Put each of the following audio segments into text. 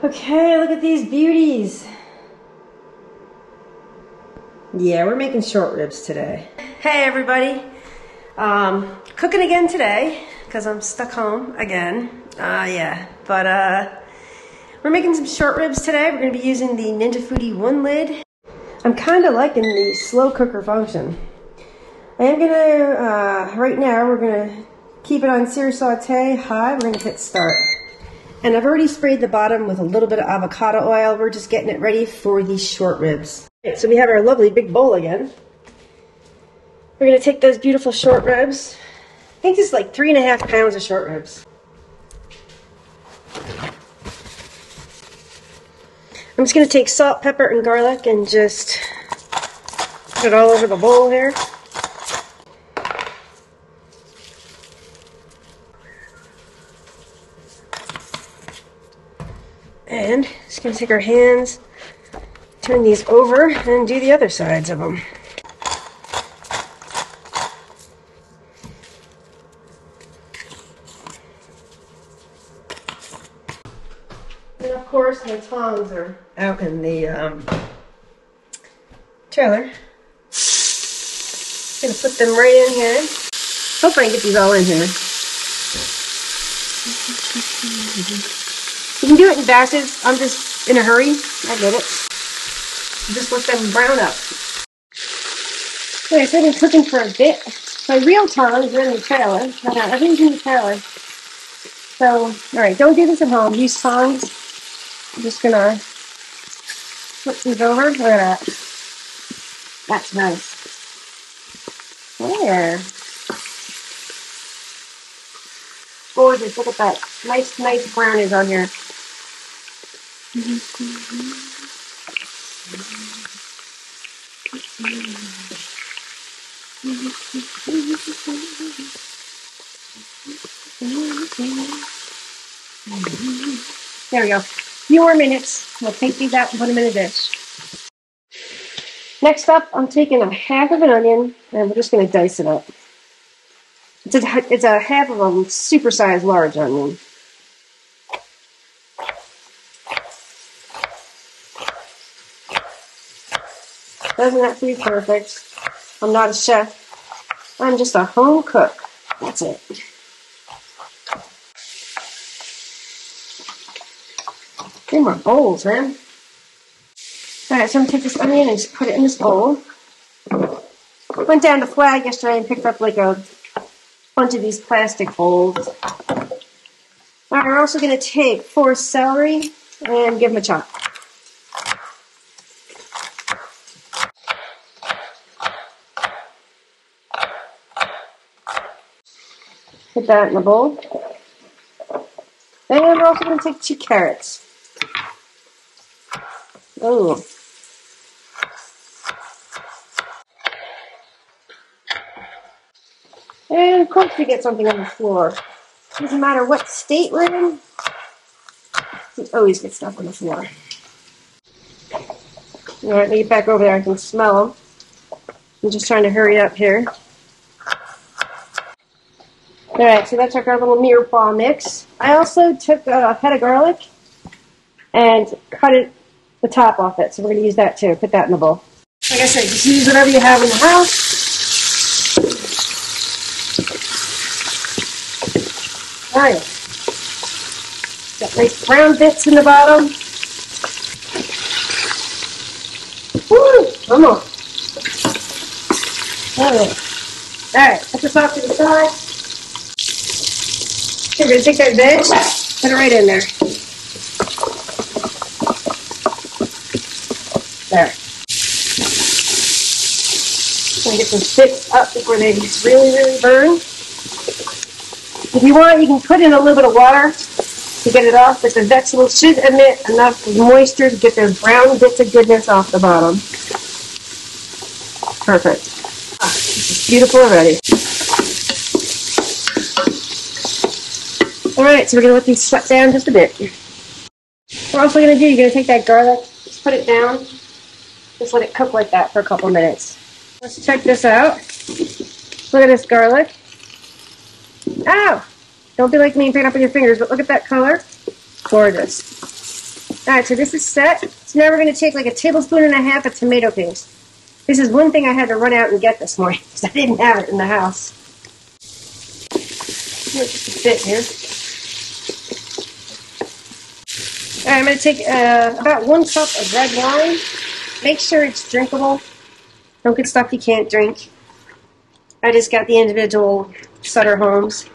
Okay, look at these beauties. Yeah, we're making short ribs today. Hey everybody. Cooking again today because I'm stuck home again. We're making some short ribs today. We're going to be using the Ninja Foodi One lid. I'm kind of liking the slow cooker function. I am going to, right now, we're going to keep it on sear saute high. We're going to hit start. And I've already sprayed the bottom with a little bit of avocado oil. We're just getting it ready for these short ribs. Okay, so we have our lovely big bowl again. We're going to take those beautiful short ribs. I think this is like 3.5 pounds of short ribs. I'm just going to take salt, pepper, and garlic and just put it all over the bowl here. And just going to take our hands, turn these over, and do the other sides of them. And of course, my tongs are out in the trailer. Just going to put them right in here. Hope I can get these all in here. You can do it in batches. I'm just in a hurry. I get it. Just let them brown up. Okay, so I've been cooking for a bit. My real tongs are in the trailer. Everything's in the trailer. So, alright, don't do this at home. Use tongs. I'm just gonna flip these over. Look at that. That's nice. There. Gorgeous. Look at that. Nice brownies on here. There we go. Few more minutes. We'll take these out and put them in a dish. Next up, I'm taking a half of an onion and we're just going to dice it up. It's a half of a supersized large onion. Doesn't have to be perfect. I'm not a chef. I'm just a home cook. That's it. Three more bowls, man. Alright, so I'm going to take this onion and just put it in this bowl. Went down to Flag yesterday and picked up like a bunch of these plastic bowls. Alright, we're also going to take 4 celery and give them a chop. Put that in the bowl. And we're also going to take 2 carrots. Oh. And of course we get something on the floor. Doesn't matter what state we're in, we always get stuff on the floor. Alright, let me get back over there. I can smell them. I'm just trying to hurry up here. Alright, so that's our little mirepoix mix. I also took a head of garlic and cut the top off it, so we're going to use that too. Put that in the bowl. Like I said, just use whatever you have in the house. Alright. Got nice brown bits in the bottom. Woo! Come on. Alright, put this off to the side. Okay, we're going to take that veg, put it right in there. There. I'm going to get some bits up before they really burn. If you want, you can put in a little bit of water to get it off, but the vegetables should emit enough moisture to get those brown bits of goodness off the bottom. Perfect. It's beautiful already. Alright, so we're going to let these sweat down just a bit. We're also going to do, you're going to take that garlic, just put it down, just let it cook like that for a couple minutes. Let's check this out. Look at this garlic. Ow! Don't be like me and pick it up with your fingers, but look at that color. Gorgeous. Alright, so this is set. So now we're going to take like a tablespoon and a half of tomato paste. This is one thing I had to run out and get this morning because I didn't have it in the house. Just a bit here. Alright, I'm going to take about 1 cup of red wine. Make sure it's drinkable. Don't get stuff you can't drink. I just got the individual Sutter Homes.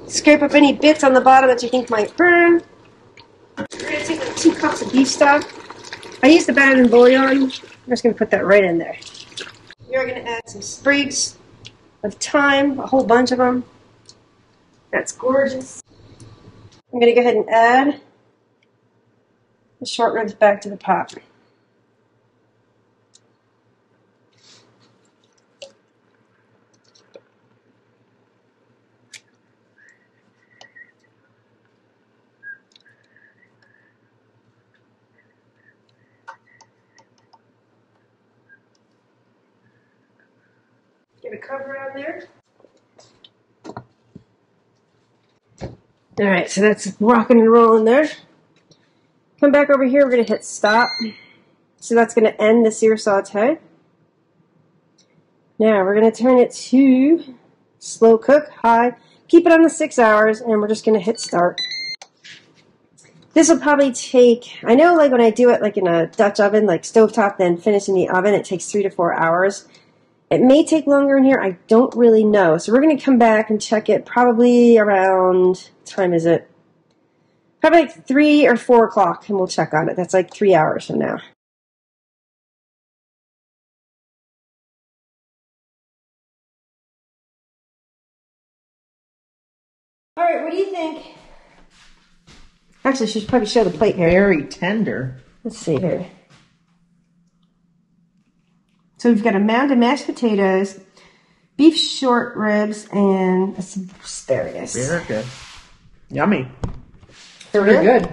Scrape up any bits on the bottom that you think might burn. We're going to take like 2 cups of beef stock. I used the better than bouillon. I'm just going to put that right in there. You're going to add some sprigs of thyme, a whole bunch of them. That's gorgeous. I'm going to go ahead and add the short ribs back to the pot. Get a cover on there. Alright, so that's rocking and rolling there. Come back over here, we're going to hit stop. So that's going to end the sear saute. Now we're going to turn it to slow cook, high. Keep it on the 6 hours, and we're just going to hit start. This will probably take, I know like when I do it like in a Dutch oven, like stovetop, then finish in the oven, it takes 3 to 4 hours. It may take longer in here. I don't really know. So we're going to come back and check it probably around, what time is it? Probably like 3 or 4 o'clock, and we'll check on it. That's like 3 hours from now. All right, what do you think? Actually, she should probably show the plate here. Very tender. Let's see here. So we've got a mound of mashed potatoes, beef short ribs, and some asparagus. Very good. Yummy. They're Very good.